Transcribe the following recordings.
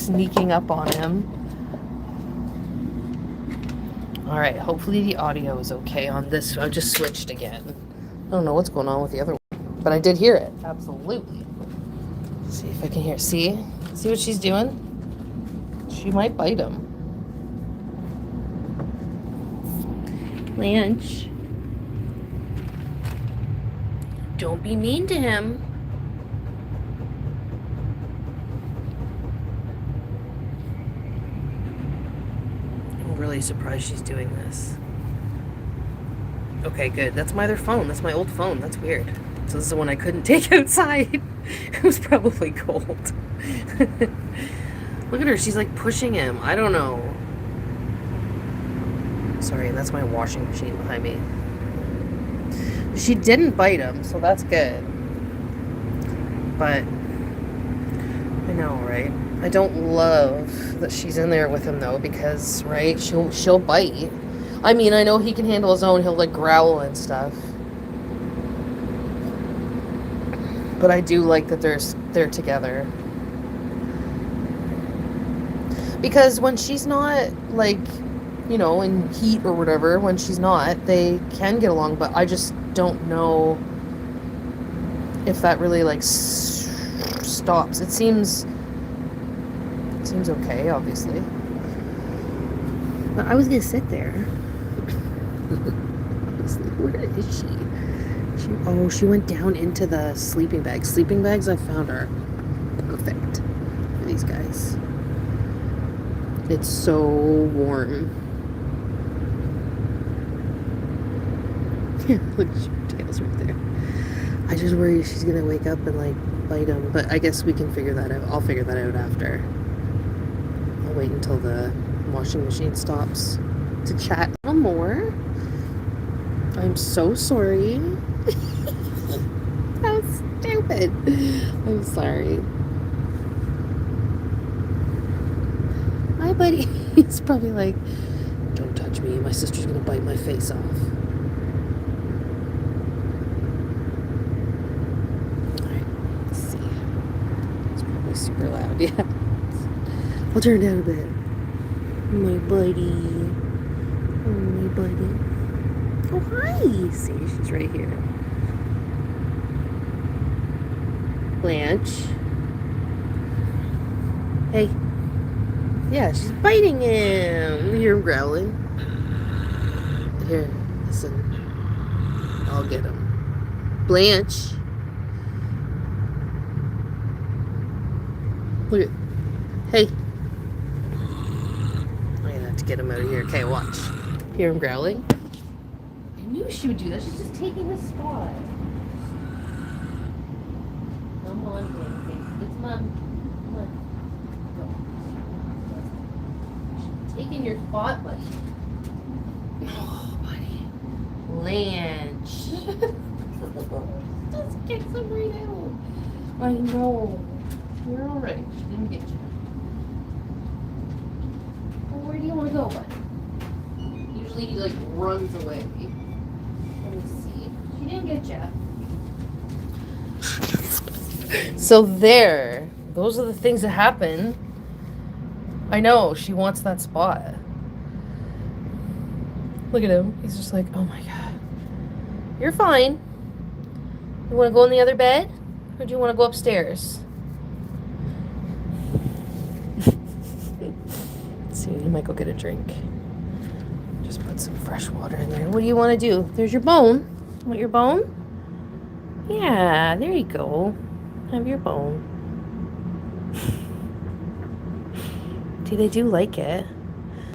sneaking up on him. All right, hopefully the audio is okay on this. I just switched again. I don't know what's going on with the other one, but I did hear it. Absolutely. Let's see if I can hear. See what she's doing? She might bite him. Blanche, don't be mean to him. I'm really surprised she's doing this. Okay, good. That's my other phone. That's my old phone. That's weird. So this is the one I couldn't take outside. It was probably cold. Look at her. She's like pushing him. I don't know. Sorry, that's my washing machine behind me. She didn't bite him, so that's good. But I know, right? I don't love that she's in there with him though, because right, she'll bite. I mean, I know he can handle his own. He'll like growl and stuff. But I do like that they're together. Because when she's not like, you know, in heat or whatever, when she's not, they can get along, but I just don't know if that really like stops. It seems okay, obviously. But I was gonna sit there. Where is she? She went down into the sleeping bag. Sleeping bags, I found are perfect for these guys. It's so warm. Yeah, look, her tail's right there. I just worry she's gonna wake up and like bite him, but I guess we can figure that out. I'll figure that out after. I'll wait until the washing machine stops to chat a little more. I'm so sorry. That was stupid. I'm sorry. My buddy, he's probably like, don't touch me. My sister's gonna bite my face off. Alright, let's see. It's probably super loud, yeah. I'll turn it down a bit. My buddy. Oh, my buddy. Oh, hi! See, she's right here. Blanche. Hey. Yeah, she's biting him. You hear him growling. Here, listen. I'll get him. Blanche. Look at. Hey. I'm gonna have to get him out of here. Okay, watch. Hear him growling? I knew she would do that. She's just taking his spot. Come on, Blanche. It's Mom. Come on. Go. Taking your spot, buddy. Oh, buddy. Blanche. Just kicks him right out. I know. You're alright. She didn't get you. Well, where do you want to go, buddy? Usually he like runs away. Let me see. She didn't get you. So there. Those are the things that happen. I know. She wants that spot. Look at him. He's just like, oh my god. You're fine. You want to go in the other bed? Or do you want to go upstairs? Let's see. You might go get a drink. Just put some fresh water in there. What do you want to do? There's your bone. Want your bone? Yeah, there you go. Have your bone. See, they do like it.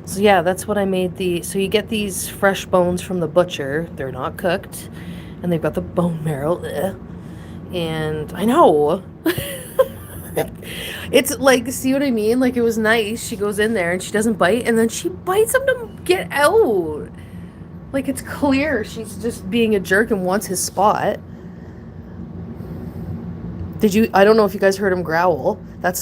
So yeah, that's what I made so you get these fresh bones from the butcher. They're not cooked. And they've got the bone marrow. Ugh. And I know. It's like, see what I mean? Like, it was nice. She goes in there and she doesn't bite. And then she bites him to get out. Like, it's clear she's just being a jerk and wants his spot. I don't know if you guys heard him growl.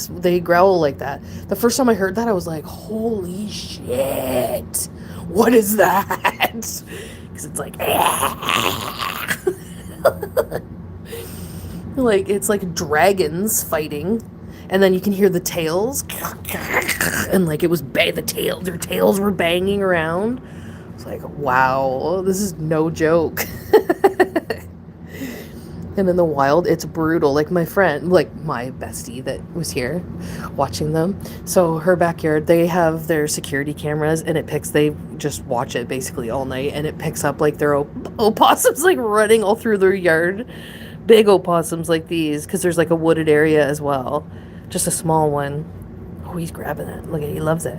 They growl like that. The first time I heard that, I was like, holy shit. What is that? Because it's like, like, it's like dragons fighting. And then you can hear the tails, and like it was their tails were banging around. It's like, wow, this is no joke. And in the wild, it's brutal. Like my friend, like my bestie that was here watching them. So her backyard, they have their security cameras and they just watch it basically all night and it picks up like their opossums like running all through their yard. Big opossums like these because there's like a wooded area as well. Just a small one. Oh, he's grabbing it. Look at, he loves it.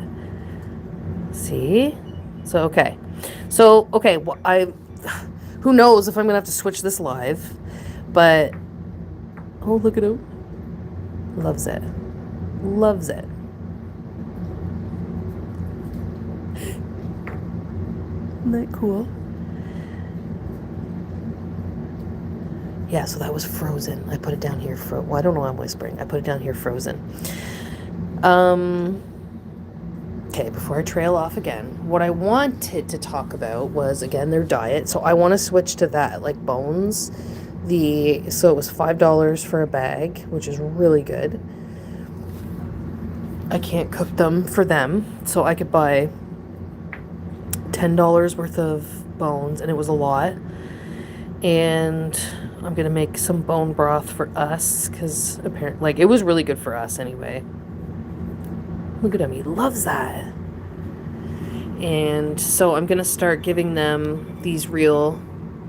See? So, okay. So, okay, well, who knows if I'm going to have to switch this live. But, oh, look at him. Loves it. Loves it. Isn't that cool? Yeah, so that was frozen. I put it down here. Well, I don't know why I'm whispering. I put it down here frozen. Okay, before I trail off again, what I wanted to talk about was, again, their diet. So I want to switch to that, like bones. So it was $5 for a bag, which is really good. I can't cook them for them, so I could buy $10 worth of bones, and it was a lot. And I'm gonna make some bone broth for us, because apparently, like, it was really good for us anyway. Look at him, he loves that. And so I'm gonna start giving them these real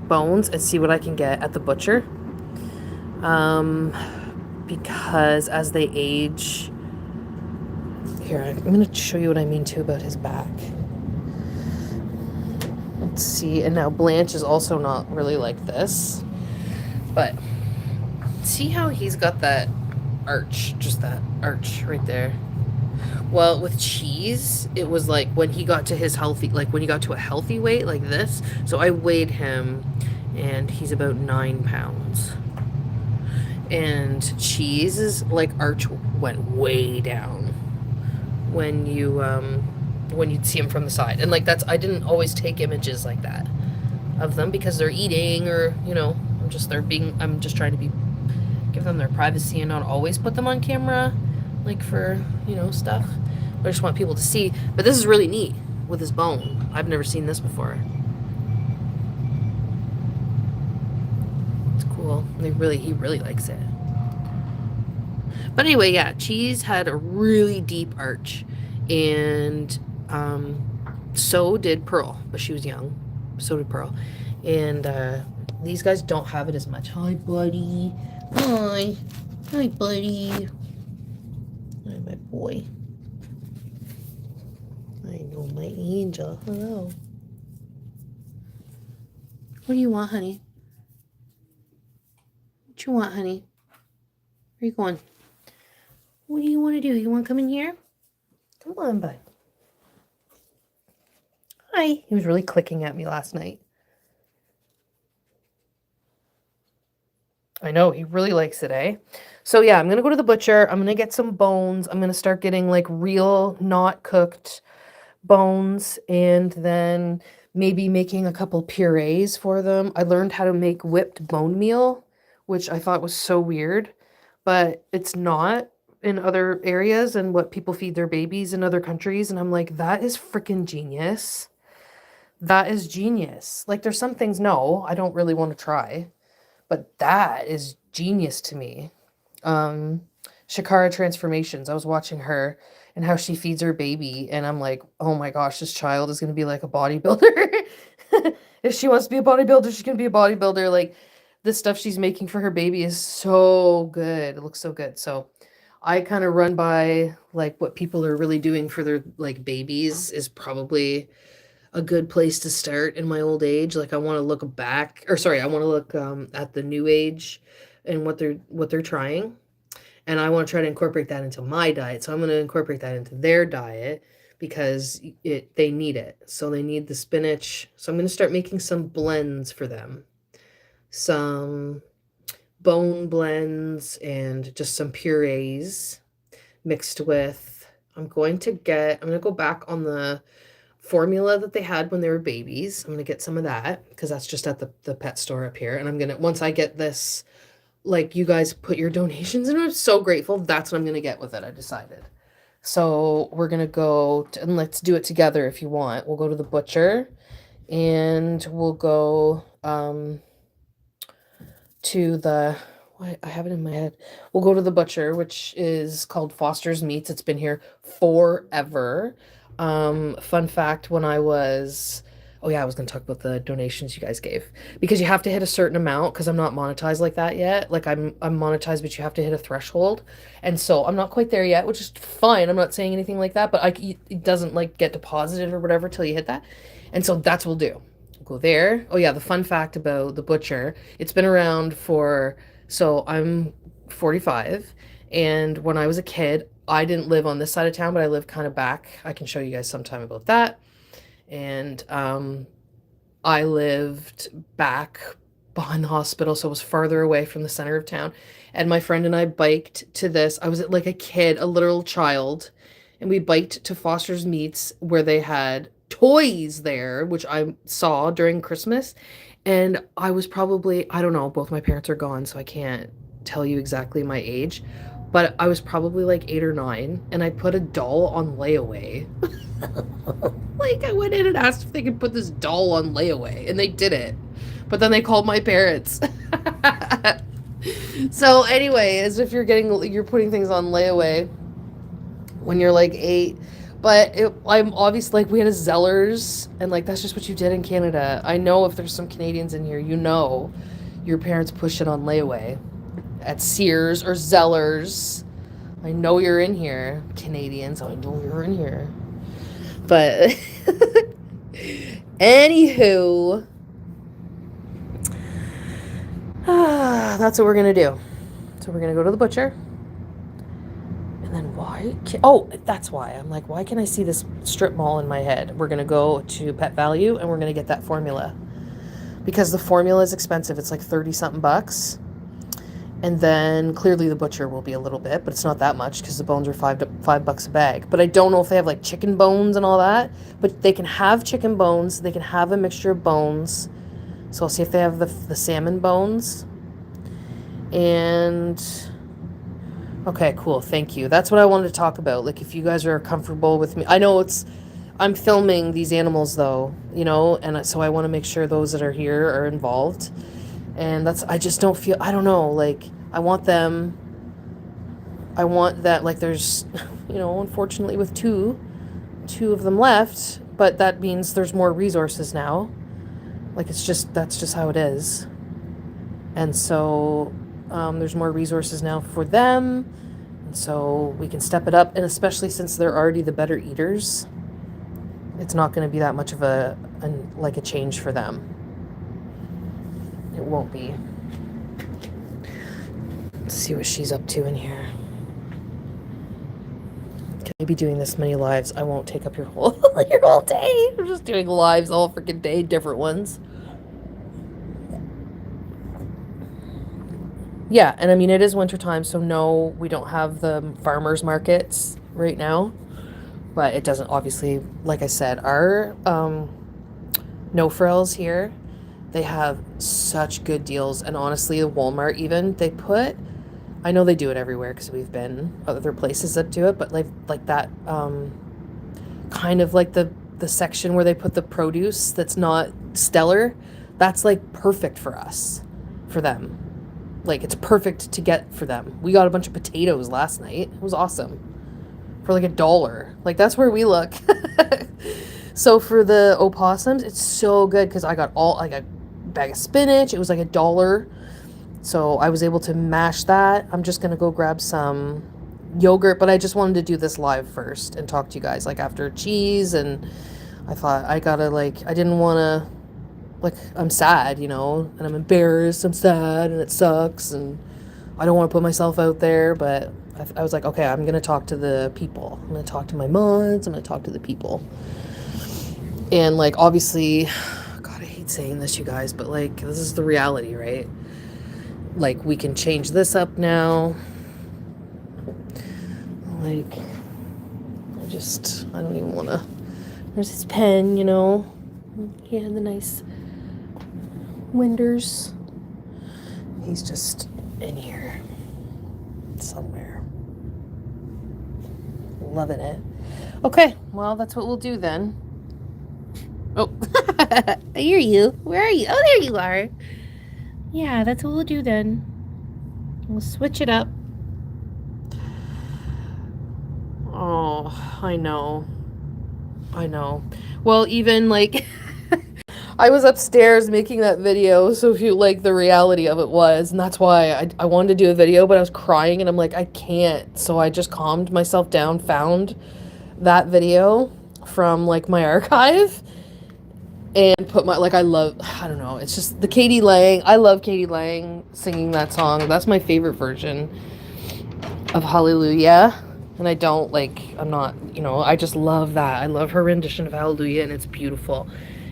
bones and see what I can get at the butcher. Because as they age, here, I'm gonna show you what I mean too about his back. Let's see, and now Blanche is also not really like this, but see how he's got that arch, just that arch right there. Well, with Cheese, it was like when he got to a healthy weight like this. So I weighed him and he's about 9 pounds. And Cheese's like arch went way down when you'd see him from the side. And like I didn't always take images like that of them because they're eating or, I'm just trying to give them their privacy and not always put them on camera like for, stuff. But I just want people to see. But this is really neat with his bone. I've never seen this before. It's cool. He really likes it. But anyway, yeah, Cheese had a really deep arch. And so did Pearl, but she was young. So did Pearl. And these guys don't have it as much. Hi, buddy. Hi. Hi, buddy. Hi, my boy. I know, my angel. Hello. What do you want, honey? What you want, honey? Where you going? What do you want to do? You want to come in here? Come on, bud. Hi. He was really clicking at me last night. I know, he really likes it, eh? So yeah, I'm going to go to the butcher. I'm going to get some bones. I'm going to start getting like real, not cooked bones, and then maybe making a couple purees for them. I learned how to make whipped bone meal, which I thought was so weird, but it's not in other areas and what people feed their babies in other countries. And I'm like, that is freaking genius. That is genius. Like, there's some things, no, I don't really want to try, but that is genius to me. Shakara Transformations. I was watching her and how she feeds her baby, and I'm like, oh my gosh, this child is going to be like a bodybuilder. If she wants to be a bodybuilder, she's going to be a bodybuilder. Like, the stuff she's making for her baby is so good. It looks so good. So I kind of run by like what people are really doing for their like babies is probably a good place to start in my old age. Like, I want to look back, or sorry, I want to look at the new age and what they're trying. And I want to try to incorporate that into my diet. So I'm going to incorporate that into their diet because they need it. So they need the spinach. So I'm going to start making some blends for them. Some bone blends and just some purees mixed with, I'm going to go back on the formula that they had when they were babies. I'm going to get some of that because that's just at the pet store up here. And once I get this like you guys put your donations in. I'm so grateful. That's what I'm going to get with it. I decided. So we're going to go and let's do it together if you want. We'll go to the butcher and we'll go to the what I have it in my head. We'll go to the butcher, which is called Foster's Meats. It's been here forever. Fun fact, when I was oh yeah, I was gonna talk about the donations you guys gave. Because you have to hit a certain amount, because I'm not monetized like that yet. Like I'm monetized, but you have to hit a threshold. And so I'm not quite there yet, which is fine. I'm not saying anything like that, but it doesn't like get deposited or whatever till you hit that. And so that's what we'll do. Go there. Oh yeah, the fun fact about the butcher, it's been around for, so I'm 45, and when I was a kid, I didn't live on this side of town, but I lived kind of back. I can show you guys sometime about that. And I lived back behind the hospital, so it was farther away from the center of town. And my friend and I biked to this. I was like a kid, a literal child, and we biked to Foster's Meats where they had toys there, which I saw during Christmas. And I was probably, I don't know, both my parents are gone, so I can't tell you exactly my age, but I was probably like 8 or 9, and I put a doll on layaway. Like, I went in and asked if they could put this doll on layaway, and they did it. But then they called my parents. So anyway, as if you're putting things on layaway when you're like 8. But I'm obviously, like, we had a Zellers, and like that's just what you did in Canada. I know if there's some Canadians in here, you know, your parents push it on layaway at Sears or Zellers. I know you're in here, Canadians. I know you're in here. But anywho, that's what we're gonna do. So we're gonna go to the butcher. And then oh, that's why. I'm like, why can I see this strip mall in my head? We're going to go to Pet Value and we're going to get that formula. Because the formula is expensive. It's like 30 something bucks. And then clearly the butcher will be a little bit, but it's not that much because the bones are $5 a bag. But I don't know if they have like chicken bones and all that. But they can have chicken bones. They can have a mixture of bones. So I'll see if they have the salmon bones. And okay, cool. Thank you. That's what I wanted to talk about. Like, if you guys are comfortable with me. I know I'm filming these animals though, you know, and so I want to make sure those that are here are involved. And I just don't feel, I don't know, like, I want that, like, there's, you know, unfortunately with two of them left, but that means there's more resources now. Like, that's just how it is. And so, there's more resources now for them, and so we can step it up. And especially since they're already the better eaters, it's not going to be that much of a change for them. It won't be. Let's see what she's up to in here. Can I be doing this many lives? I won't take up your whole day. I'm just doing lives all freaking day, different ones. Yeah, and I mean, it is wintertime, so no, we don't have the farmers markets right now. But it doesn't, obviously, like I said, our no frills here, they have such good deals. And honestly, the Walmart even, I know they do it everywhere because we've been other places that do it, but like that kind of like the section where they put the produce that's not stellar, that's like perfect for them. Like, it's perfect to get for them. We got a bunch of potatoes last night. It was awesome. For like $1. Like, that's where we look. So for the opossums, it's so good because I got a bag of spinach. It was like $1. So I was able to mash that. I'm just going to go grab some yogurt, but I just wanted to do this live first and talk to you guys, like, after cheese. And I thought I didn't want to, like, I'm sad, you know, and I'm embarrassed, I'm sad, and it sucks, and I don't want to put myself out there, but I was like, okay, I'm going to talk to the people. I'm going to talk to my mods, I'm going to talk to the people. And, like, obviously, God, I hate saying this, you guys, but, like, this is the reality, right? Like, we can change this up now. Like, I don't even want to, there's his pen, you know. He had the nice winders. He's just in here somewhere. Loving it. Okay, well, that's what we'll do then. Oh, I hear you. Where are you? Oh, there you are. Yeah, that's what we'll do then. We'll switch it up. Oh, I know. I know. Well, even like I was upstairs making that video, so if you like the reality of it was, and that's why I wanted to do a video, but I was crying and I'm like, I can't. So I just calmed myself down, found that video from like my archive and put my, like, I don't know, it's just the Katie Lang. I love Katie Lang singing that song. That's my favorite version of Hallelujah. And I don't like, I'm not, I just love that. I love her rendition of Hallelujah and it's beautiful.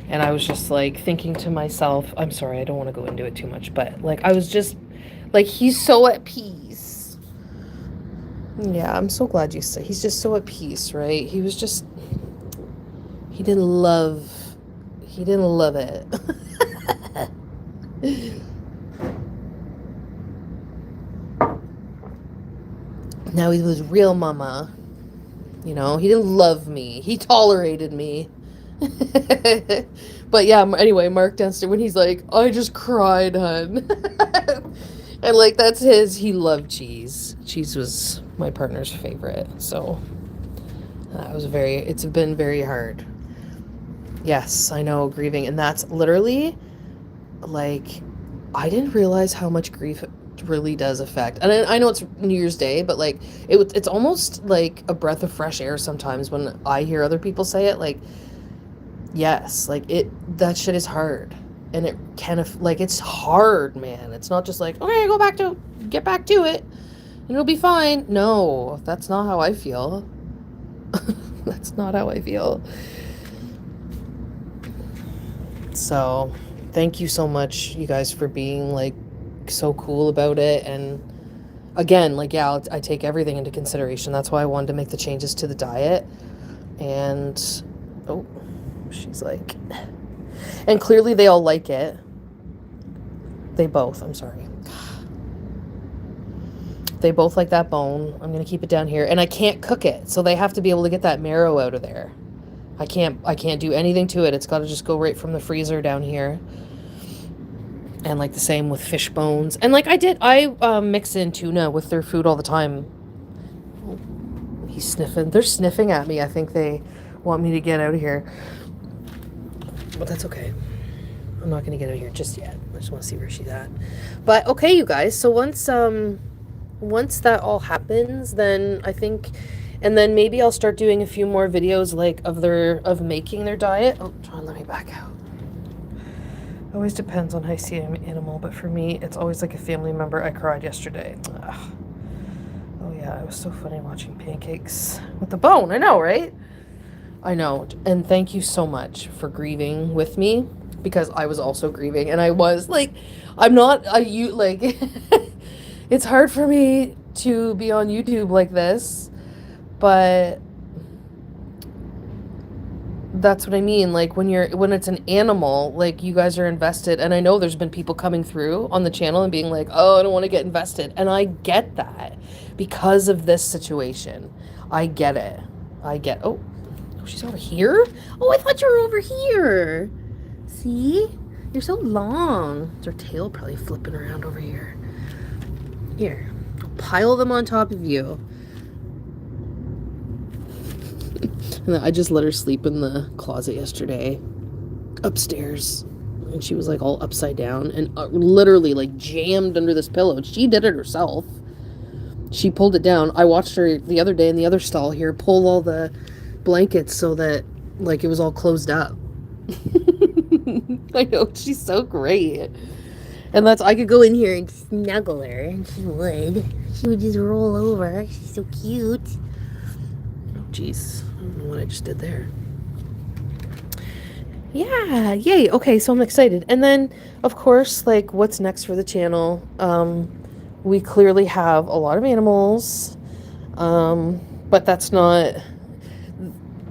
And I was just like thinking to myself, I'm sorry, I don't want to go into it too much, but like, I was just like, he's so at peace. Yeah, I'm so glad you said he's just so at peace, right? He was just, he didn't love it. Now he was real mama. He didn't love me. He tolerated me. But yeah, anyway, Mark downstairs, when he's like, I just cried, hun. And like, that's he loved cheese. Cheese was my partner's favorite. So it's been very hard. Yes, I know, grieving. And that's literally like, I didn't realize how much grief really does affect. And I know it's New Year's Day, but like it's almost like a breath of fresh air sometimes when I hear other people say it. Like, yes, like that shit is hard, and it like, it's hard, man. It's not just like, okay, get back to it and it'll be fine. No, that's not how I feel. That's not how I feel. So thank you so much, you guys, for being like so cool about it. And again, like, yeah, I take everything into consideration. That's why I wanted to make the changes to the diet. And oh, she's like, and clearly they all like it. They both like that bone. I'm gonna keep it down here, and I can't cook it, so they have to be able to get that marrow out of there. I can't do anything to it. It's got to just go right from the freezer down here. And like the same with fish bones. And like I mix in tuna with their food all the time. He's sniffing. They're sniffing at me. I think they want me to get out of here. But that's okay. I'm not going to get out of here just yet. I just want to see where she's at. But okay, you guys. So once that all happens, then I think, and then maybe I'll start doing a few more videos like of making their diet. Oh, John, let me back out. It always depends on how you see an animal, but for me, it's always like a family member. I cried yesterday. Ugh. Oh yeah, it was so funny watching pancakes with the bone. I know, right? I know. And thank you so much for grieving with me, because I was also grieving, and I was like, it's hard for me to be on YouTube like this, but that's what I mean. Like when it's an animal, like you guys are invested. And I know there's been people coming through on the channel and being like, oh, I don't want to get invested. And I get that because of this situation. I get it. Oh, she's over here? Oh, I thought you were over here. See? You're so long. It's her tail probably flipping around over here. Here, I'll pile them on top of you. And I just let her sleep in the closet yesterday upstairs, and she was like all upside down and literally like jammed under this pillow. She did it herself. She pulled it down. I watched her the other day in the other stall here pull all the blankets so that like it was all closed up. I know, she's so great. And I could go in here and snuggle her, and she would just roll over. She's so cute. Oh, jeez. I don't know what I just did there. Yeah, yay. Okay, so I'm excited. And then, of course, like, what's next for the channel? We clearly have a lot of animals, but that's not,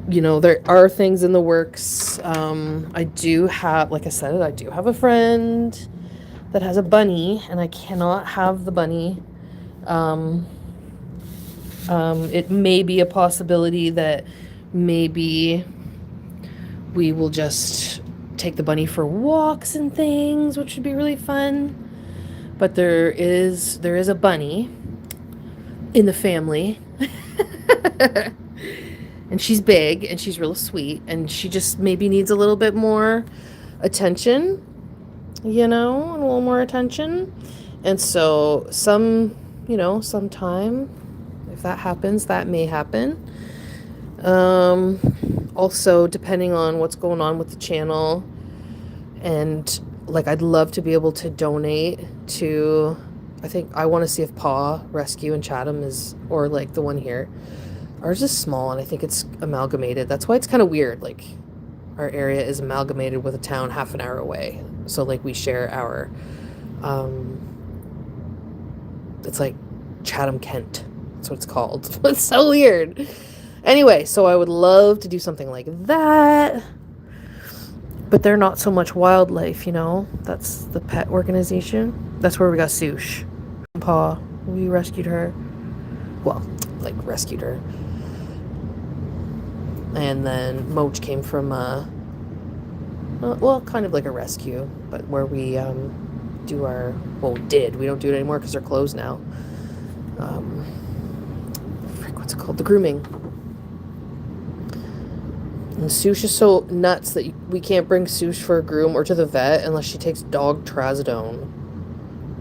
there are things in the works. I do have, like I said, I do have a friend that has a bunny, and I cannot have the bunny. Um, it may be a possibility that maybe we will just take the bunny for walks and things, which would be really fun. But there is a bunny in the family. And she's big and she's real sweet, and she just maybe needs a little bit more attention, you know, and a little more attention. And so sometime, if that happens, that may happen. Also, depending on what's going on with the channel, and like, I'd love to be able to donate to, I want to see if Paw Rescue in Chatham is, or like the one here. Ours is small, and I think it's amalgamated. That's why it's kind of weird. Like, our area is amalgamated with a town half an hour away. So, like, we share our, it's like Chatham, Kent. That's what it's called. It's so weird. Anyway, so I would love to do something like that. But they're not so much wildlife, you know? That's the pet organization. That's where we got Sush. Paw. We rescued her. Well, like, rescued her. And then Moach came from, well, kind of like a rescue, but where we do our, well, we don't do it anymore because they're closed now. What's it called? The grooming. And Sush is so nuts that we can't bring Sush for a groom or to the vet unless she takes dog trazodone.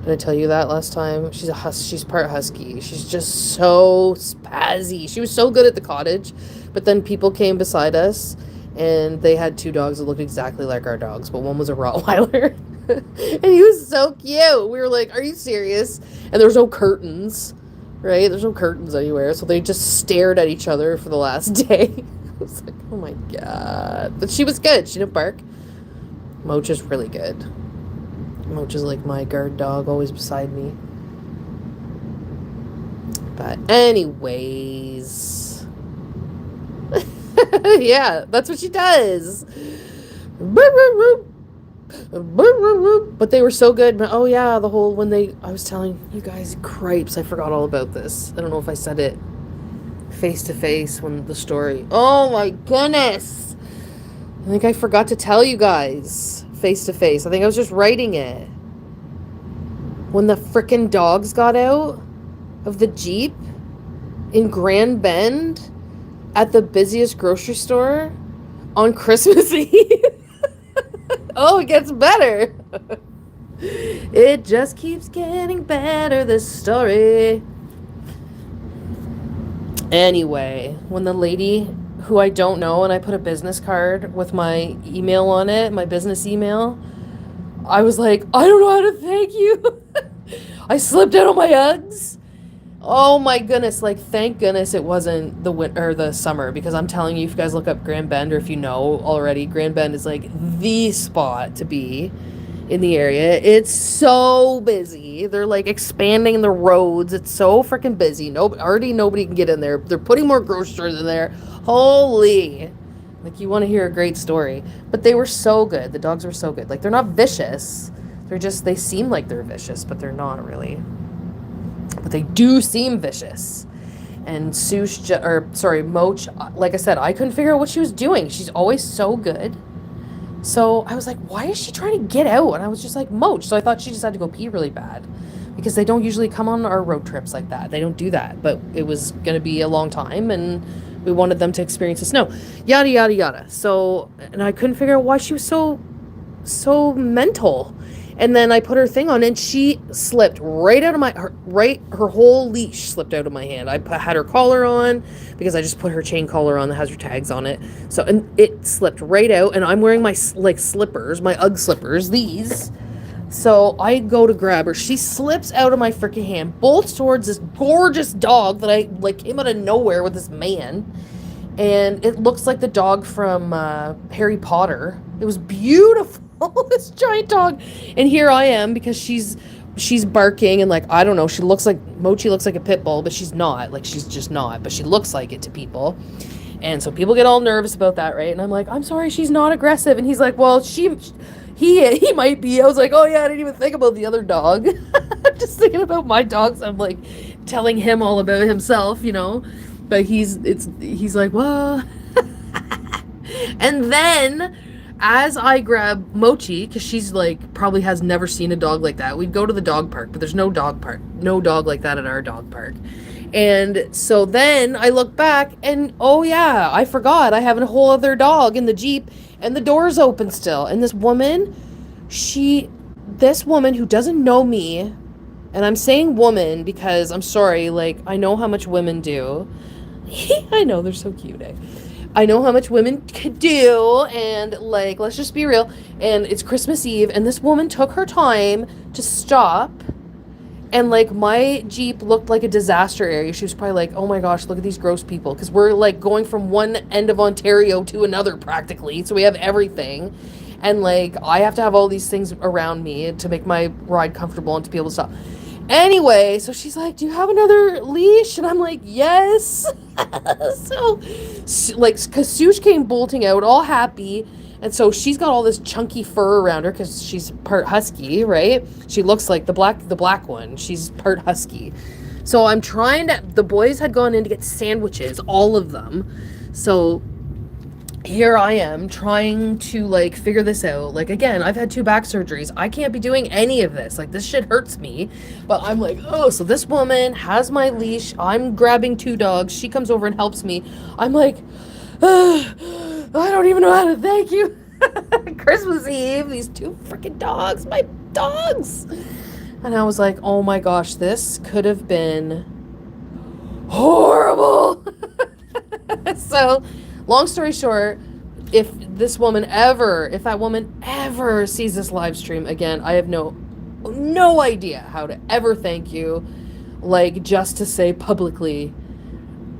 Did I tell you that last time? She's part husky. She's just so spazzy. She was so good at the cottage, but then people came beside us, and they had two dogs that looked exactly like our dogs, but one was a Rottweiler, and he was so cute. We were like, "Are you serious?" And there was no curtains, right? There's no curtains anywhere, so they just stared at each other for the last day. I was like, "Oh my god!" But she was good. She didn't bark. Moach is really good. Moach is like my guard dog, always beside me. But anyways, yeah, that's what she does. But they were so good. Oh yeah, I was telling you guys, cripes, I forgot all about this. I don't know if I said it face to face when the story. Oh my goodness. I think I forgot to tell you guys face to face. I think I was just writing it. When the frickin' dogs got out of the Jeep in Grand Bend at the busiest grocery store on Christmas Eve. Oh, it gets better. It just keeps getting better, this story. Anyway, when the lady who I don't know, and I put a business card with my email on it, my business email, I was like, I don't know how to thank you. I slipped out of my Uggs. Oh my goodness, like, thank goodness it wasn't the winter or the summer, because I'm telling you, if you guys look up Grand Bend, or if you know already, Grand Bend is like the spot to be in the area. It's so busy. They're like expanding the roads. It's so freaking busy. Nobody can get in there. They're putting more grocery stores in there. Holy, like, you want to hear a great story. But they were so good. The dogs were so good. Like, they're not vicious. They seem like they're vicious, but they're not really. But they do seem vicious. And Moach, like I said, I couldn't figure out what she was doing. She's always so good. So I was like, why is she trying to get out? And I was just like, Moach. So I thought she just had to go pee really bad, because they don't usually come on our road trips like that. They don't do that. But it was going to be a long time, and we wanted them to experience the snow. Yada, yada, yada. So, and I couldn't figure out why she was so mental. And then I put her thing on, and she slipped right out of her whole leash slipped out of my hand. I had her collar on, because I just put her chain collar on that has her tags on it. So, and it slipped right out, and I'm wearing my, like, slippers, my Ugg slippers, these. So I go to grab her. She slips out of my freaking hand, bolts towards this gorgeous dog that I, like, came out of nowhere with this man. And it looks like the dog from Harry Potter. It was beautiful. This giant dog. And here I am, because she's barking, and, like, I don't know, Mochi looks like a pit bull, but she's not. Like, she's just not. But she looks like it to people. And so people get all nervous about that, right? And I'm like, I'm sorry, she's not aggressive. And he's like, well, he might be. I was like, oh yeah, I didn't even think about the other dog. I'm just thinking about my dogs. I'm like telling him all about himself, you know. But he's like, well, and then as I grab Mochi, because she's like probably has never seen a dog like that. We'd go to the dog park, but there's no dog park, no dog like that at our dog park. And so then I look back and oh yeah, I forgot I have a whole other dog in the Jeep and the door's open still. And this woman who doesn't know me, and I'm saying woman because I'm sorry, like I know how much women do. I know they're so cute, eh? I know how much women could do, and like, let's just be real. And it's Christmas Eve, and this woman took her time to stop. And like, my Jeep looked like a disaster area. She was probably like, oh my gosh, look at these gross people. Because we're like going from one end of Ontario to another practically. So we have everything. And like, I have to have all these things around me to make my ride comfortable and to be able to stop. Anyway, so she's like, do you have another leash? And I'm like, yes. So, like, because Sush came bolting out all happy. And so she's got all this chunky fur around her because she's part husky, right? She looks like the black one. She's part husky. So I'm trying to, the boys had gone in to get sandwiches, all of them. So here I am trying to like figure this out. Like, again, I've had 2 back surgeries. I can't be doing any of this. Like, this shit hurts me. But I'm like, oh, so this woman has my leash. I'm grabbing 2 dogs. She comes over and helps me. I'm like, I don't even know how to thank you. Christmas Eve, these 2 freaking dogs, my dogs. And I was like, oh my gosh, this could have been horrible. So, long story short, if that woman ever sees this live stream again, I have no idea how to ever thank you. Like, just to say publicly,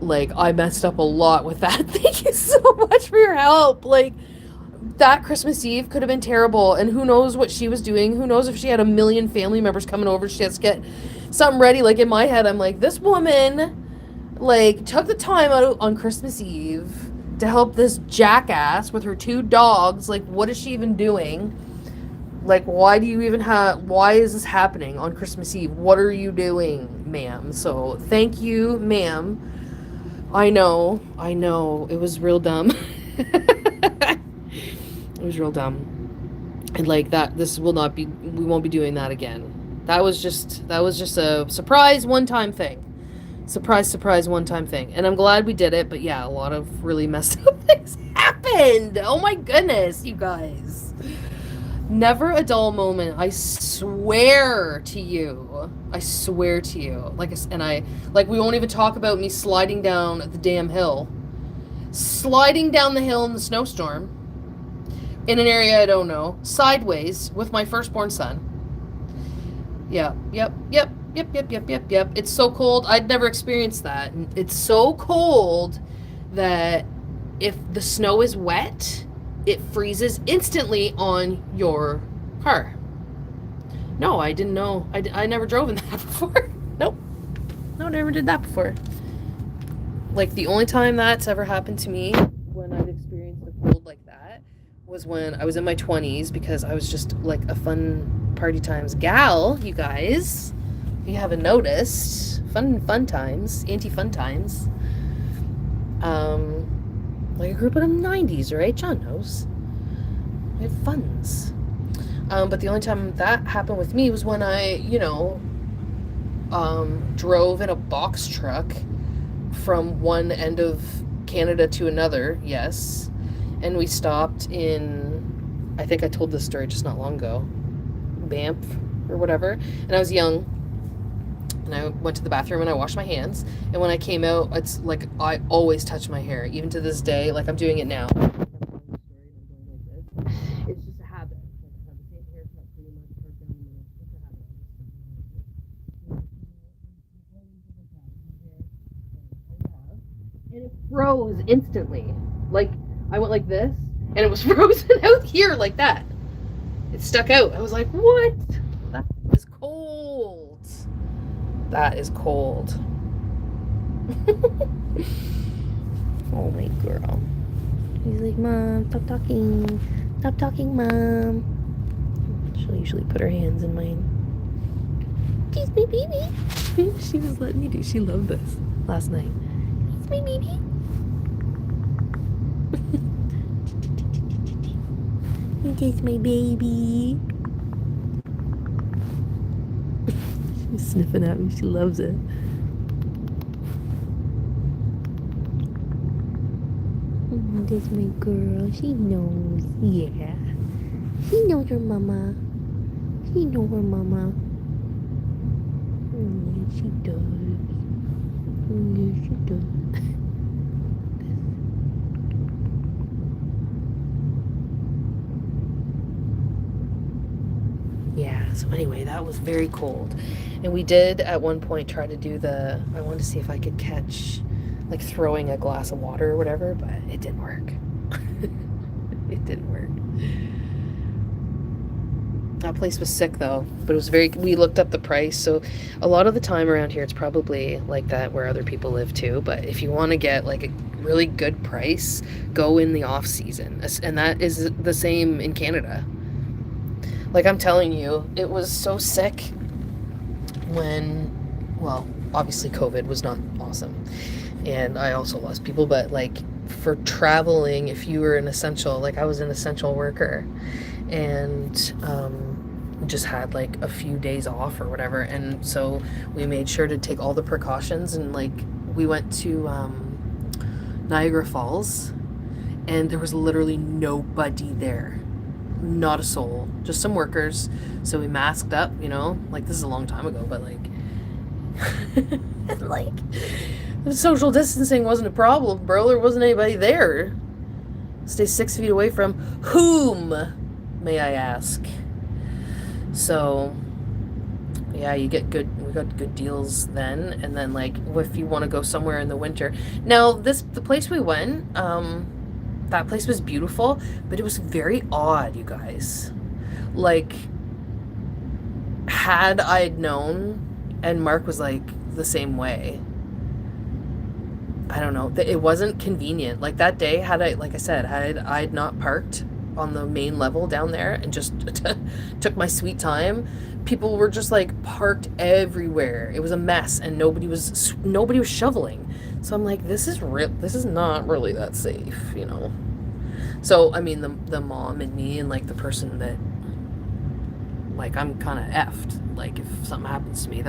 like, I messed up a lot with that. Thank you so much for your help. Like, that Christmas Eve could have been terrible, and who knows what she was doing. Who knows if she had a million family members coming over. She has to get something ready. Like, in my head, I'm like, this woman, like, took the time out on Christmas Eve to help this jackass with her 2 dogs. Like, what is she even doing? Like, why is this happening on Christmas Eve? What are you doing, ma'am? So, thank you, ma'am. I know, it was real dumb. It was real dumb. And like that, we won't be doing that again. That was just a surprise one-time thing. Surprise one-time thing. And I'm glad we did it, but yeah, a lot of really messed up things happened. Oh my goodness, you guys. Never a dull moment. I swear to you. Like, we won't even talk about me sliding down the damn hill. Sliding down the hill in the snowstorm. In an area I don't know. Sideways with my firstborn son. Yep. It's so cold. I'd never experienced that. It's so cold that if the snow is wet, it freezes instantly on your car. No, I didn't know. I never drove in that before. Nope. No, never did that before. Like, the only time that's ever happened to me when I've experienced a cold like that was when I was in my 20s, because I was just like a fun party times gal, you guys. If you haven't noticed, fun times, anti-fun times. Like, I grew up in the 90s, right? John knows. We had funs. But the only time that happened with me was when I, drove in a box truck from one end of Canada to another, yes. And we stopped in, I think I told this story just not long ago, Banff or whatever. And I was young. And I went to the bathroom and I washed my hands. And when I came out, it's like I always touch my hair. Even to this day, like I'm doing it now. It's just a habit. Like, I have the same haircut pretty much right down the middle. It's a habit. And it froze instantly. Like, I went like this, and it was frozen out here like that. It stuck out. I was like, what? That is cold. That is cold. Oh my girl. He's like, Mom, stop talking. Stop talking, Mom. She'll usually put her hands in mine. She's my baby. She was letting me do. She loved this last night. It's my baby. It's my baby. She's sniffing at me. She loves it. That's my girl. She knows. Yeah. She knows her mama. She knows her mama. Yes, she does. Yes, she does. Yeah, so anyway, that was very cold. And we did at one point try to do I wanted to see if I could catch, like, throwing a glass of water or whatever, but it didn't work. It didn't work. That place was sick though, but it was we looked up the price. So a lot of the time around here, it's probably like that where other people live too. But if you want to get like a really good price, go in the off season. And that is the same in Canada. Like I'm telling you, it was so sick well, obviously COVID was not awesome. And I also lost people, but like for traveling, if you were an essential, like I was an essential worker, and just had like a few days off or whatever, and so we made sure to take all the precautions, and like we went to Niagara Falls, and there was literally nobody there, not a soul, just some workers. So we masked up, like this is a long time ago, but like like social distancing wasn't a problem, bro. There wasn't anybody there. Stay 6 feet away from whom, may I ask? So yeah, we got good deals then. And then like if you want to go somewhere in the winter, now the place we went, that place was beautiful, but it was very odd, you guys. Like, had I'd known, and Mark was like the same way, I don't know, it wasn't convenient. Like that day, had I'd not parked on the main level down there and just took my sweet time, people were just like parked everywhere. It was a mess, and nobody was shoveling. So I'm like, this is not really that safe, So I mean, the mom and me and like the person that, like, I'm kind of effed. Like if something happens to me, it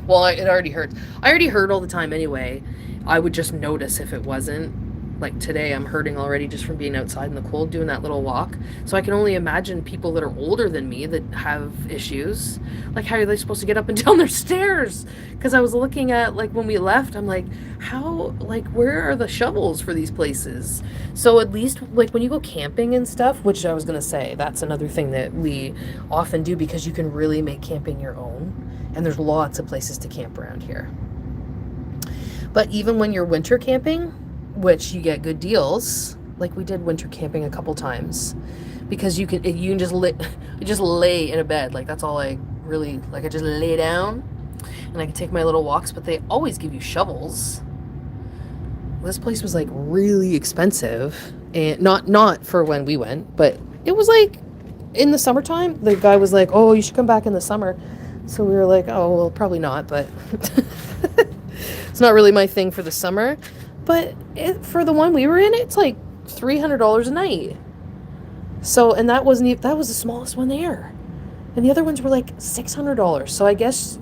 already hurts. I already hurt all the time anyway. I would just notice if it wasn't. Like today, I'm hurting already just from being outside in the cold doing that little walk. So I can only imagine people that are older than me that have issues. Like, how are they supposed to get up and down their stairs? Because I was looking at, like, when we left, I'm like, where are the shovels for these places? So at least, like, when you go camping and stuff, which I was going to say, that's another thing that we often do, because you can really make camping your own. And there's lots of places to camp around here. But even when you're winter camping, which you get good deals, like we did winter camping a couple times, because you can just lay in a bed. Like that's all I really like. I just lay down and I can take my little walks, but they always give you shovels. This place was like really expensive, and not for when we went, but it was like in the summertime. The guy was like, "Oh, you should come back in the summer." So we were like, "Oh, well, probably not," but it's not really my thing for the summer. But for the one we were in, it's like $300 a night. So, and that was the smallest one there. And the other ones were like $600. So I guess,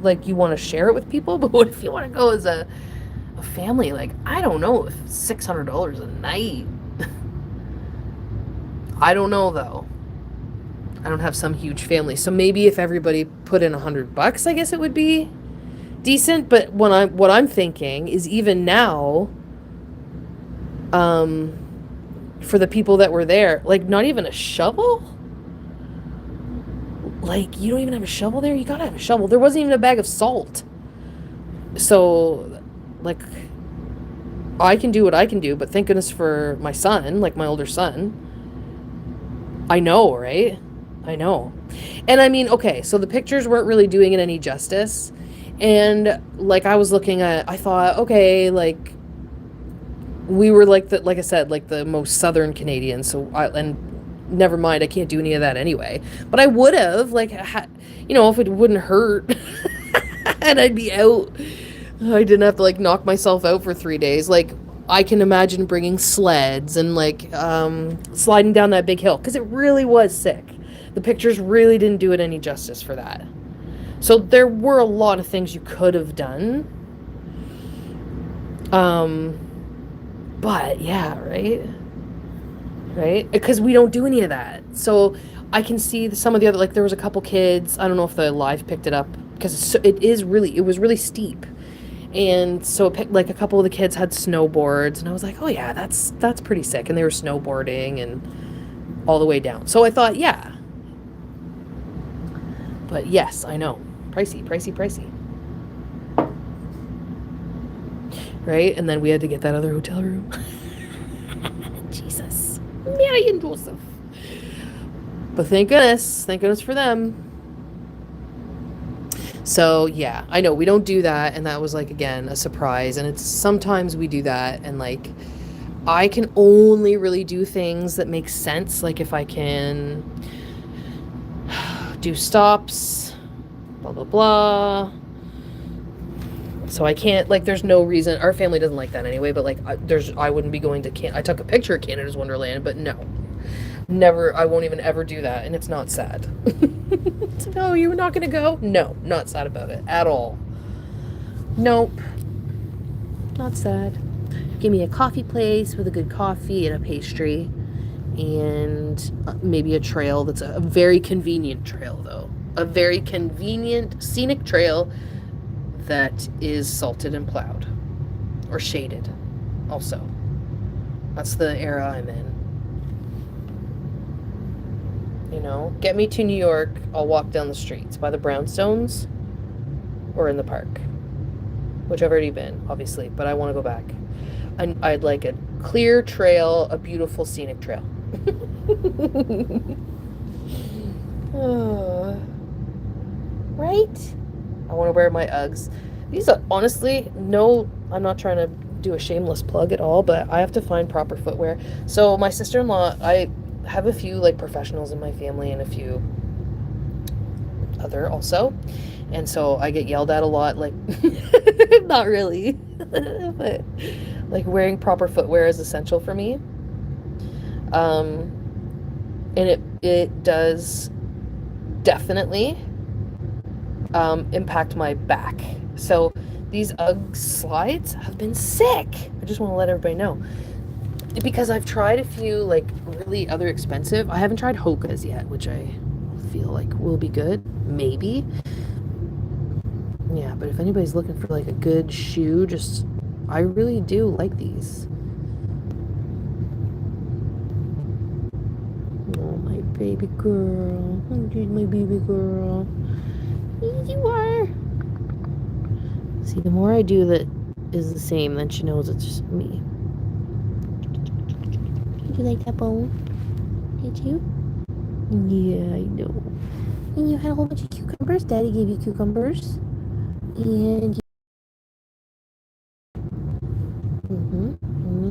like, you want to share it with people, but what if you want to go as a family? Like, I don't know if $600 a night. I don't know, though. I don't have some huge family. So maybe if everybody put in $100, I guess it would be decent. But what I'm thinking is, even now, for the people that were there, like, not even a shovel. Like, you don't even have a shovel there. You gotta have a shovel. There wasn't even a bag of salt. So, like, I can do what I can do, but thank goodness for my son, like my older son. I know, right? I know. And I mean, okay, so the pictures weren't really doing it any justice. And like I was looking at, I thought, okay, like we were like I said, like the most southern Canadians. So never mind, I can't do any of that anyway. But I would have, like, if it wouldn't hurt and I'd be out, I didn't have to, like, knock myself out for 3 days. Like, I can imagine bringing sleds and, like, sliding down that big hill, because it really was sick. The pictures really didn't do it any justice for that. So there were a lot of things you could have done. But yeah, right? Right? Because we don't do any of that. So I can see some of the other, like, there was a couple kids, I don't know if the live picked it up, because it was really steep. And so it picked, like, a couple of the kids had snowboards, and I was like, oh yeah, that's pretty sick. And they were snowboarding and all the way down. So I thought, yeah. But yes, I know. Pricey. Right? And then we had to get that other hotel room. Jesus. Mary and Joseph. But thank goodness for them. So yeah, I know we don't do that, and that was, like, again, a surprise. And it's sometimes we do that, and, like, I can only really do things that make sense, like if I can do stops, blah blah blah. So I can't, like, there's no reason. Our family doesn't like that anyway, but, like, I wouldn't be going to I took a picture of Canada's Wonderland, but no. Never, I won't even ever do that, and it's not sad. No, you're not going to go? No, not sad about it at all. Nope. Not sad. Give me a coffee place with a good coffee and a pastry, and maybe a trail that's a very convenient trail, though. A very convenient, scenic trail that is salted and plowed. Or shaded, also. That's the era I'm in. Get me to New York, I'll walk down the streets by the brownstones or in the park, which I've already been, obviously, but I want to go back. I'd like a clear trail, a beautiful scenic trail. Right? I want to wear my Uggs. These are, honestly, no, I'm not trying to do a shameless plug at all, but I have to find proper footwear. So my sister-in-law, I have a few, like, professionals in my family and a few other also, and so I get yelled at a lot, like, not really, but, like, wearing proper footwear is essential for me, and it does definitely impact my back. So these Ugg slides have been sick. I just want to let everybody know, because I've tried a few, like, really other expensive. I haven't tried Hoka's yet, which I feel like will be good. Maybe. Yeah, but if anybody's looking for, like, a good shoe, I really do like these. Oh, my baby girl. Oh, my baby girl. Here you are. See, the more I do that is the same, then she knows it's just me. Did you like that bone? Did you? Yeah, I know. And you had a whole bunch of cucumbers. Daddy gave you cucumbers. And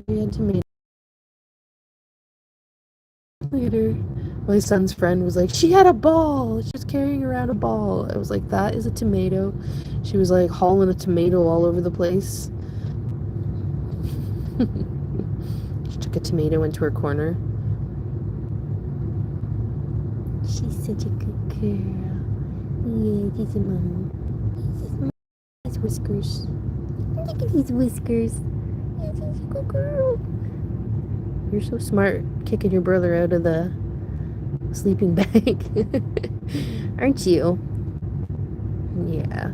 you had tomato. Later, my son's friend was like, she had a ball. She was carrying around a ball. I was like, that is a tomato. She was, like, hauling a tomato all over the place. She took a tomato into her corner. She's such a good girl. Yeah, she's a mom. These whiskers. Look at these whiskers. Yeah, she's a good girl. You're so smart, kicking your brother out of the sleeping bag. Aren't you? Yeah.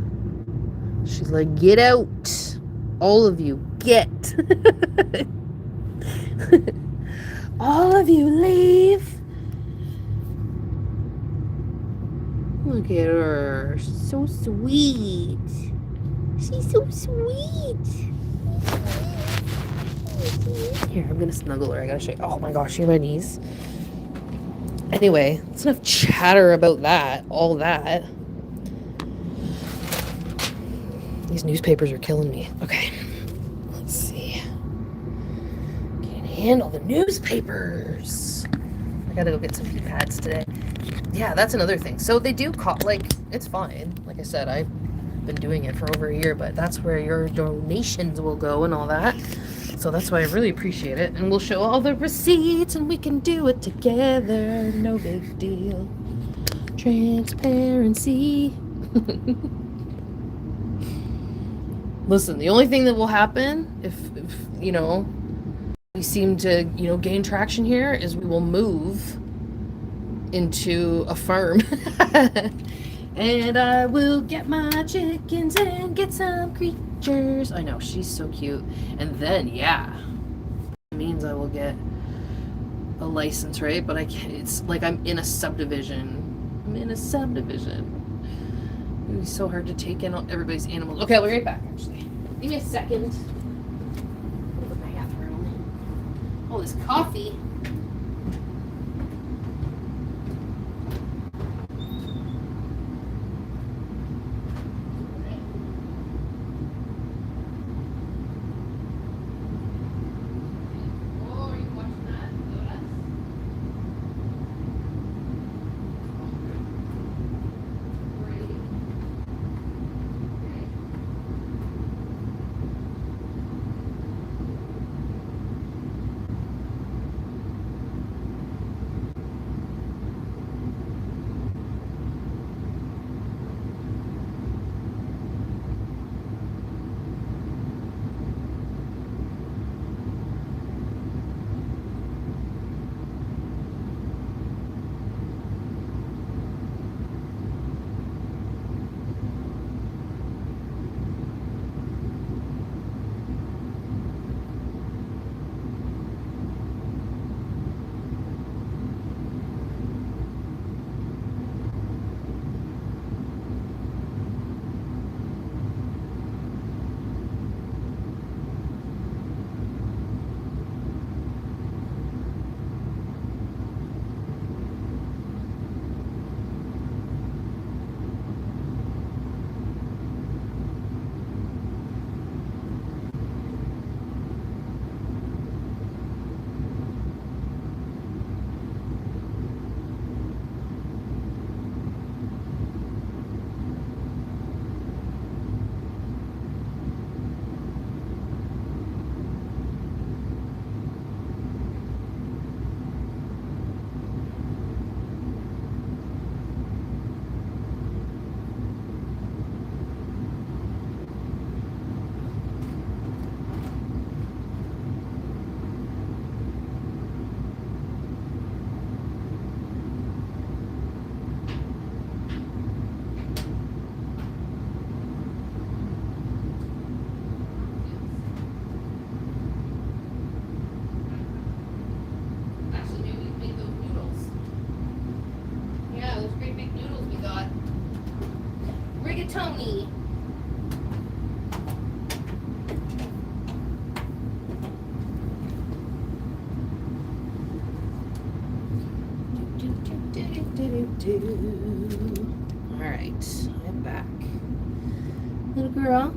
She's like, get out. All of you, get. All of you, leave. Look at her. She's so sweet. She's so sweet. Here, I'm gonna snuggle her. I gotta show you. Oh my gosh, you're my knees. Anyway, that's enough chatter about that. All that. These newspapers are killing me. Okay. Let's see. Can't handle the newspapers. I gotta go get some pee pads today. Yeah, that's another thing. So they do like, it's fine. Like I said, I've been doing it for over a year, but that's where your donations will go and all that. So that's why I really appreciate it. And we'll show all the receipts and we can do it together. No big deal. Transparency. Listen, the only thing that will happen if you know, we seem to, you know, gain traction here is we will move into a farm. And I will get my chickens and get some creatures. I know, she's so cute. And then, yeah, it means I will get a license, right? But I can't, it's like I'm in a subdivision. I'm in a subdivision. It would be so hard to take in everybody's animals. Okay, I'll be right back, actually. Give me a second. Go to the bathroom. Oh, this coffee. Rigatoni. Alright, I'm back. Little girl,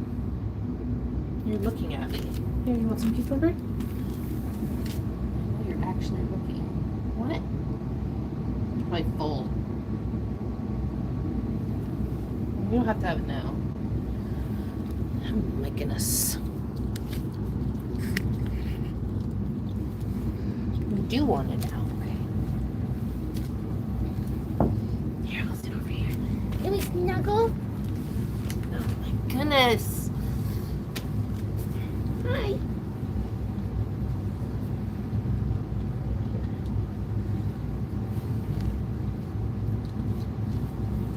you're looking at me. Here, you want some cucumber? Oh, you're actually looking. What? My full. You don't have to have it now. Oh my goodness. You do want it now, okay? Here, I'll sit over here. Can we snuggle? Oh my goodness. Hi.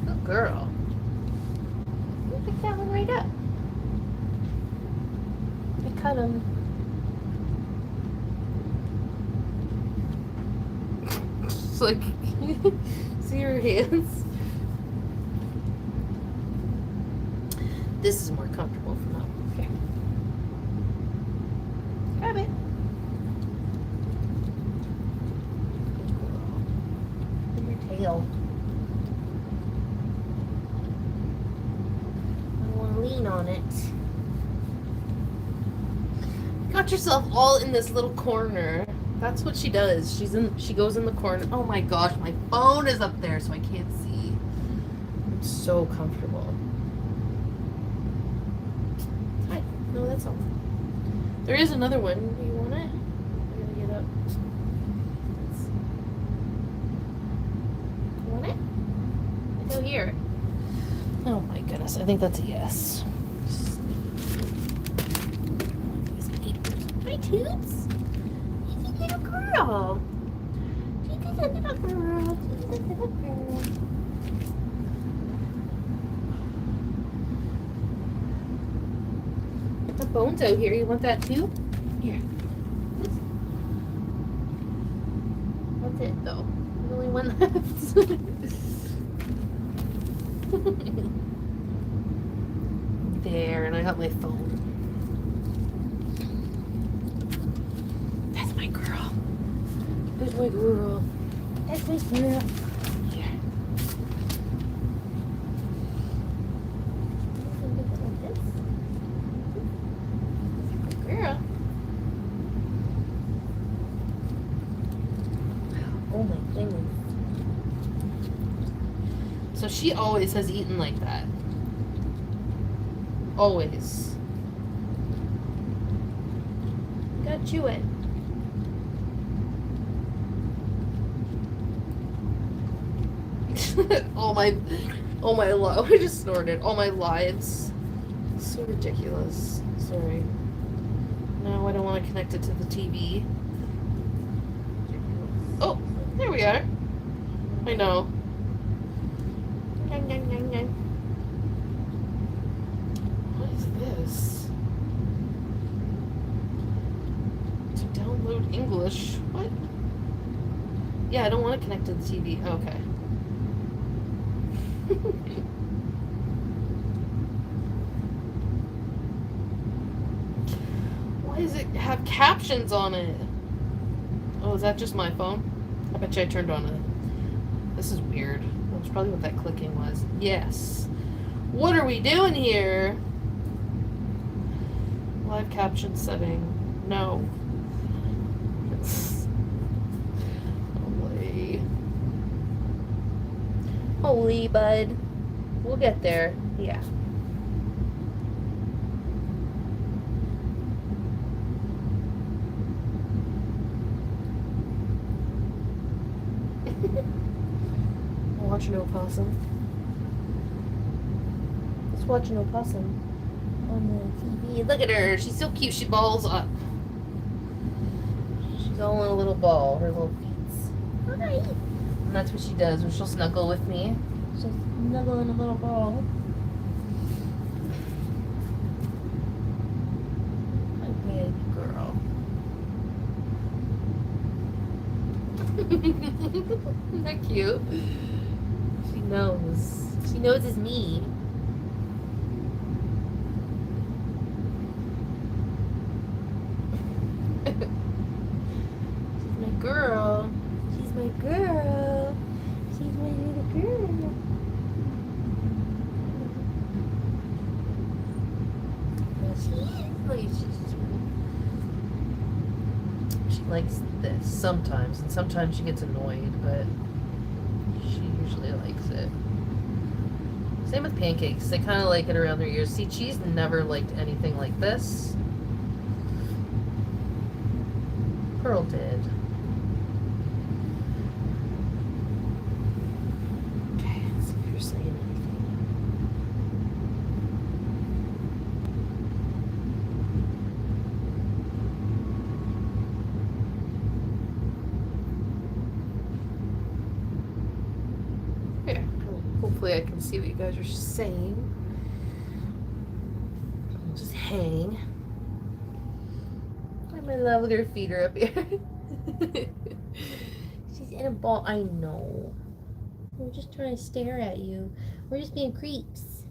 Good girl. Pick that one right up. I cut him. Just like, see your hands? This is more comfortable for now. Okay. Grab it. Good girl. Your tail. Lean on it. Got yourself all in this little corner. That's what she does. She goes in the corner. Oh my gosh, my phone is up there so I can't see. I'm so comfortable. Hi. No, that's all. There is another one. Do you want it? I'm gonna get up. You want it? I don't hear it. Oh my goodness, I think that's a yes. Hi, Toots. She's a little girl. She's a little girl. She's a little girl. The bone's out here. You want that too? Here. That's it, though. There's only one left. There, and I got my phone. That's my girl. That's my girl. That's my girl. Here. Girl. Oh my goodness. So she always has eaten like that. Always. Gotta chew it. I just snorted. All my lives. So ridiculous. Sorry. No, I don't want to connect it to the TV. Oh, there we are. I know. What is this? To download English. What? Yeah, I don't want to connect to the TV. Okay. Why does it have captions on it? Oh, is that just my phone? I bet you I turned on it. This is weird. That's probably what that clicking was. Yes. What are we doing here? Live caption setting. No. Holy bud. We'll get there. Yeah. I'm watching Opossum. Let's watch an opossum on the TV. Look at her. She's so cute. She balls up. She's all in a little ball. Her little feet. Hi. And that's what she does when she'll snuggle with me. She'll snuggle in a little ball. My baby girl. Isn't that cute? She knows. She knows it's me. She's my girl. She's my girl. She's my little girl. She likes this sometimes, and sometimes she gets annoyed, but she usually likes it. Same with pancakes. They kind of like it around their ears. See, Cheese never liked anything like this. Pearl did. Okay, let's see if you're saying anything. Here, hopefully I can see what you guys are saying. I'll just hang. My love, her feet are up here. She's in a ball. I know. We're just trying to stare at you. We're just being creeps.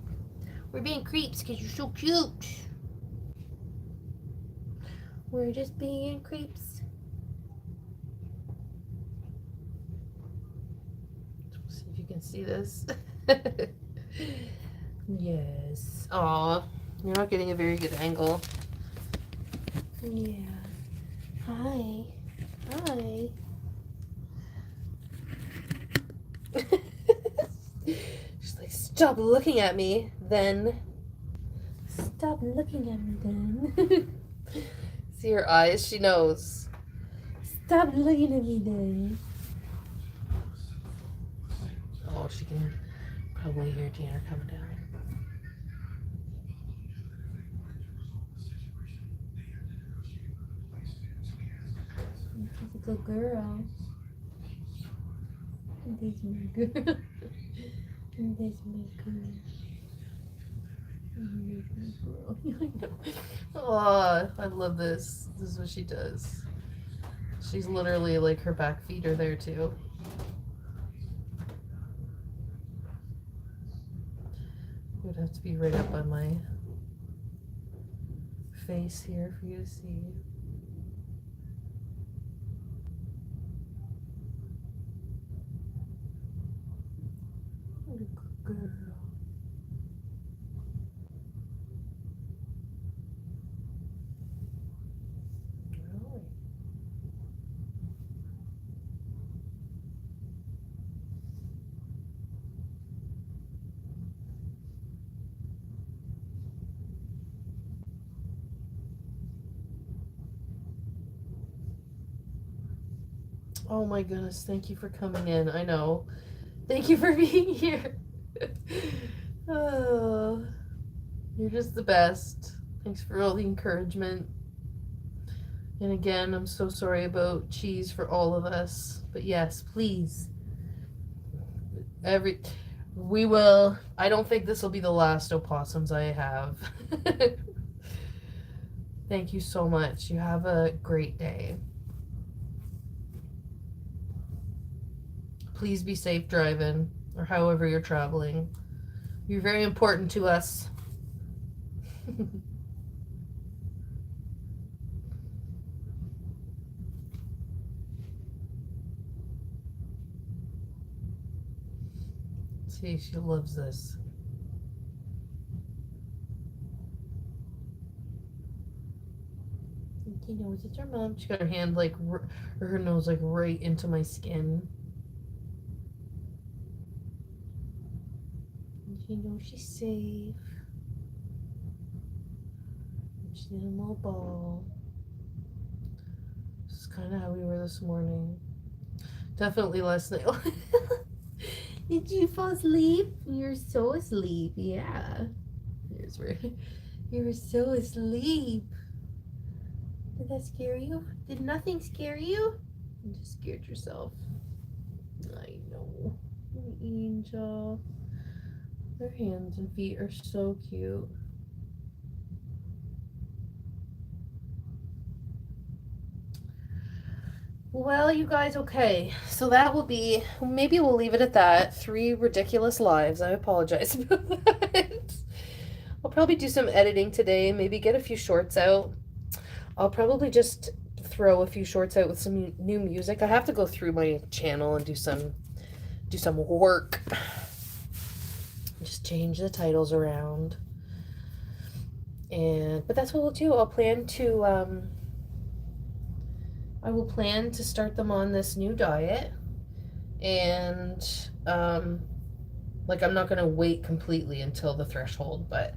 We're being creeps because you're so cute. We're just being creeps. Let's see if you can see this. Yes. Aw, you're not getting a very good angle. Yeah. Hi. Hi. She's like, stop looking at me, then. Stop looking at me, then. See her eyes? She knows. Stop looking at me, then. Oh, she can probably hear Tanner coming down. She's a good girl. This is my girl. This is my girl. Oh, I love this. This is what she does. She's literally like her back feet are there too. It would have to be right up on my face here for you to see. What a good girl. Oh my goodness, thank you for coming in. I know. Thank you for being here. Oh, you're just the best. Thanks for all the encouragement. And again, I'm so sorry about cheese for all of us. But yes, please. We will. I don't think this will be the last opossums I have. Thank you so much. You have a great day. Please be safe driving, or however you're traveling. You're very important to us. See, she loves this. You know, is it your mom? She got her hand like, or her nose like right into my skin. You know she's safe. She's in a little ball. This is kind of how we were this morning. Definitely last night. Did you fall asleep? You're so asleep. Yeah. Here's where you were so asleep. Did that scare you? Did nothing scare you? You just scared yourself. I know. Angel. Their hands and feet are so cute. Well, you guys, okay. So that will be, maybe we'll leave it at that. 3 ridiculous lives. I apologize about that. I'll probably do some editing today, maybe get a few shorts out. I'll probably just throw a few shorts out with some new music. I have to go through my channel and do some work. Just change the titles around. But that's what we'll do. I will plan to start them on this new diet. And like, I'm not going to wait completely until the threshold, but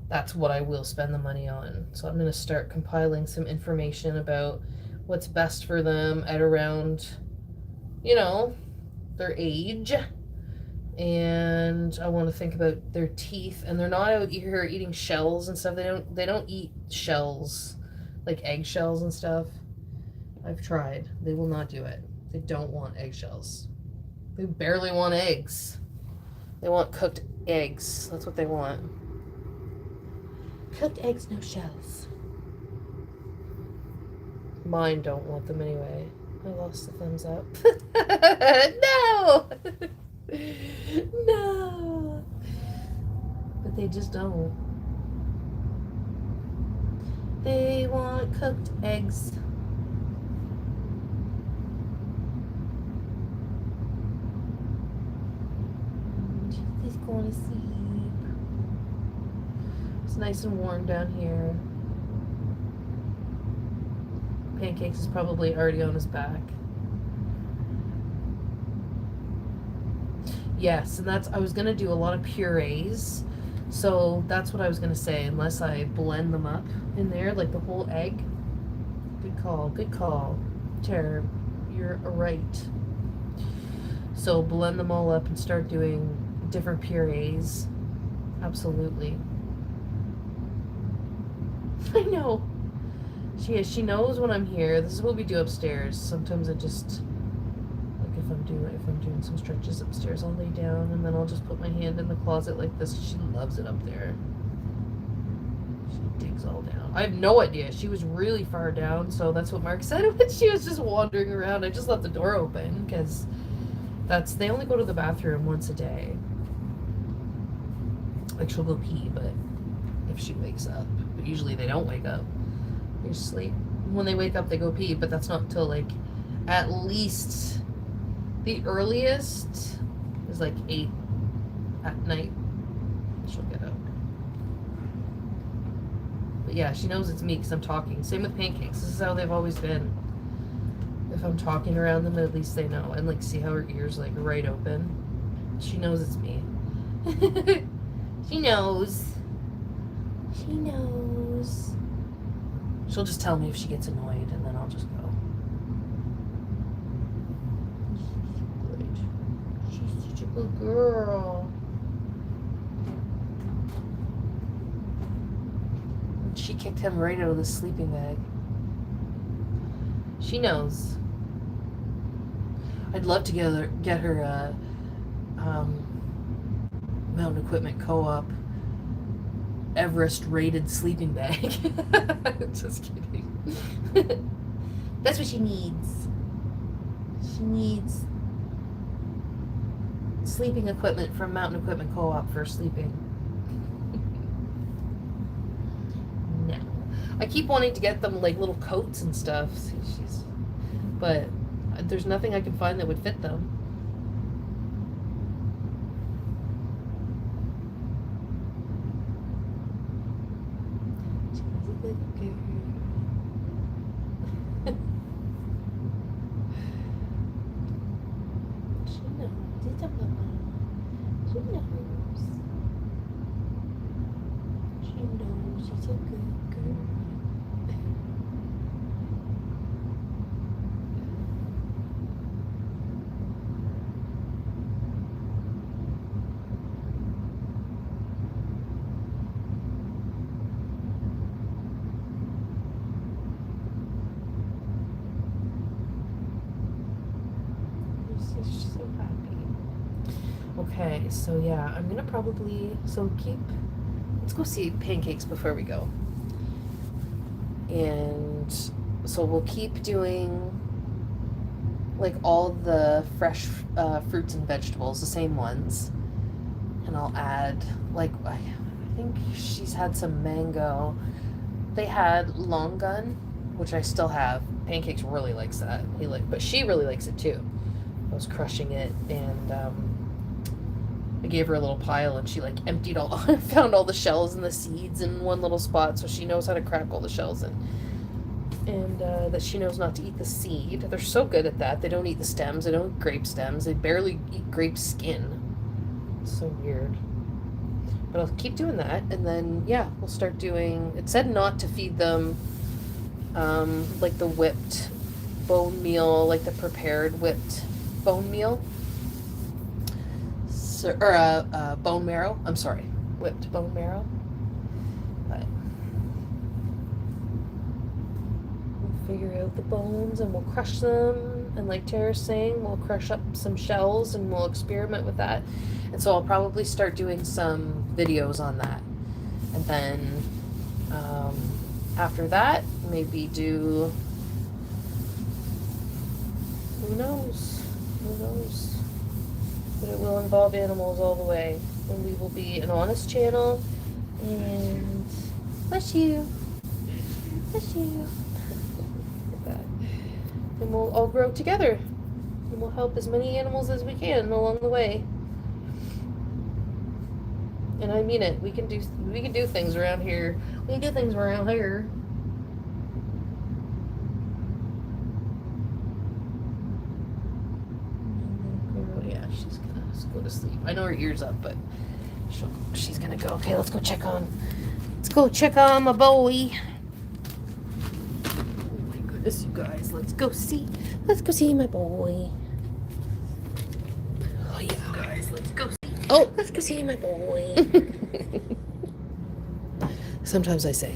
that's what I will spend the money on. So I'm going to start compiling some information about what's best for them at around, you know, their age. And I want to think about their teeth, and they're not out here eating shells and stuff. They don't eat shells, like eggshells and stuff. I've tried. They will not do it. They don't want eggshells. They barely want eggs. They want cooked eggs. That's what they want. Cooked eggs, no shells. Mine don't want them anyway. I lost the thumbs up. No! No! But they just don't. They want cooked eggs. He's going to sleep. It's nice and warm down here. Pancakes is probably already on his back. Yes, and I was going to do a lot of purees. So that's what I was going to say, unless I blend them up in there, like the whole egg. Good call, good call. Tara, you're right. So blend them all up and start doing different purees. Absolutely. I know. She knows when I'm here. This is what we do upstairs. Sometimes I just, like if I'm doing some stretches upstairs, I'll lay down and then I'll just put my hand in the closet like this. She loves it up there. She digs all down. I have no idea. She was really far down, so that's what Mark said when she was just wandering around. I just left the door open because they only go to the bathroom once a day. Like she'll go pee, but if she wakes up. But usually they don't wake up. They just sleep. When they wake up, they go pee, but that's not until like at least the earliest is like 8 at night. She'll get up. But yeah, she knows it's me because I'm talking. Same with Pancakes. This is how they've always been. If I'm talking around them, at least they know. And like, see how her ears like right open? She knows it's me. She knows. She knows. She'll just tell me if she gets annoyed, and then I'll just go. She's such a good girl. She kicked him right out of the sleeping bag. She knows. I'd love to get her a Mountain Equipment Co-op Everest rated sleeping bag. Just kidding. That's what she needs. She needs sleeping equipment from Mountain Equipment Co-op for sleeping. No. I keep wanting to get them like little coats and stuff. But there's nothing I can find that would fit them. She's so happy. Okay, so yeah, I'm gonna probably, let's go see Pancakes before we go. And so we'll keep doing like all the fresh fruits and vegetables, the same ones. And I'll add, like, I think she's had some mango. They had long gun, which I still have. Pancakes really likes that. But she really likes it too. I was crushing it, and I gave her a little pile, and she like emptied found all the shells and the seeds in one little spot, so she knows how to crack all the shells and that she knows not to eat the seed. They're so good at that. They don't eat the stems. They don't eat grape stems. They barely eat grape skin. It's so weird. But I'll keep doing that, and then yeah, we'll start doing. It said not to feed them like the whipped bone meal, like the prepared whipped bone meal, or bone marrow. I'm sorry, whipped bone marrow. But we'll figure out the bones and we'll crush them. And like Tara's saying, we'll crush up some shells and we'll experiment with that. And so I'll probably start doing some videos on that. And then after that, maybe do. Who knows? Who knows? But it will involve animals all the way. And we will be an honest channel. And bless you. Bless you. Look at that. And we'll all grow together. And we'll help as many animals as we can along the way. And I mean it. We can do things around here. We can do things around here. she's gonna go to sleep. I know her ear's up, but she's gonna go. Okay, let's go check on my boy. Oh my goodness, you guys. Let's go see my boy. Oh yeah, guys, let's go see. Oh, let's go see my boy. Sometimes I say.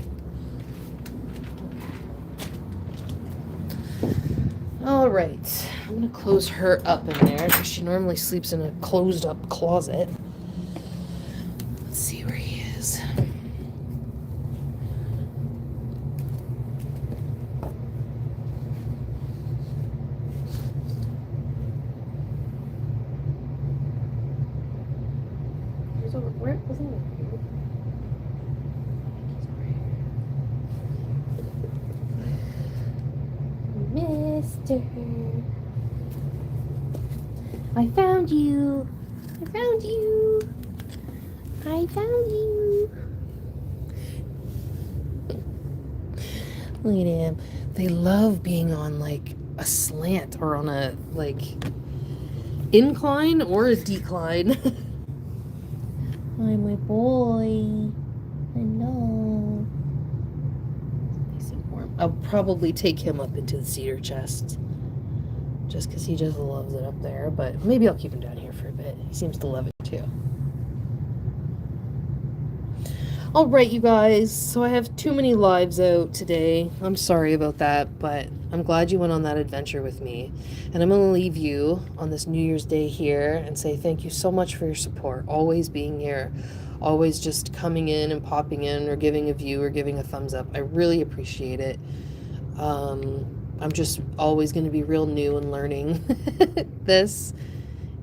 All right, I'm gonna close her up in there because she normally sleeps in a closed up closet. Let's see where he is. He's over where? Wasn't he? Mister, I found you. I found you. I found you. Look at him. They love being on like a slant or on a like incline or a decline. Hi, my boy. I know. Nice and warm. I'll probably take him up into the cedar chest. Just because he just loves it up there. But maybe I'll keep him down here for a bit. He seems to love it too. Alright, you guys. So I have too many lives out today. I'm sorry about that, but I'm glad you went on that adventure with me. And I'm going to leave you on this New Year's Day here and say thank you so much for your support. Always being here. Always just coming in and popping in or giving a view or giving a thumbs up. I really appreciate it. I'm just always going to be real new and learning this.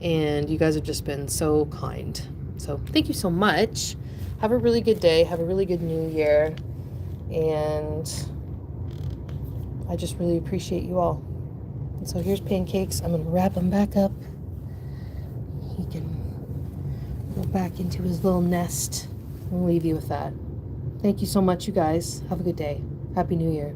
And you guys have just been so kind. So thank you so much. Have a really good day. Have a really good new year. And I just really appreciate you all. And so here's Pancakes. I'm going to wrap him back up. He can go back into his little nest. I'll leave you with that. Thank you so much, you guys. Have a good day. Happy New Year.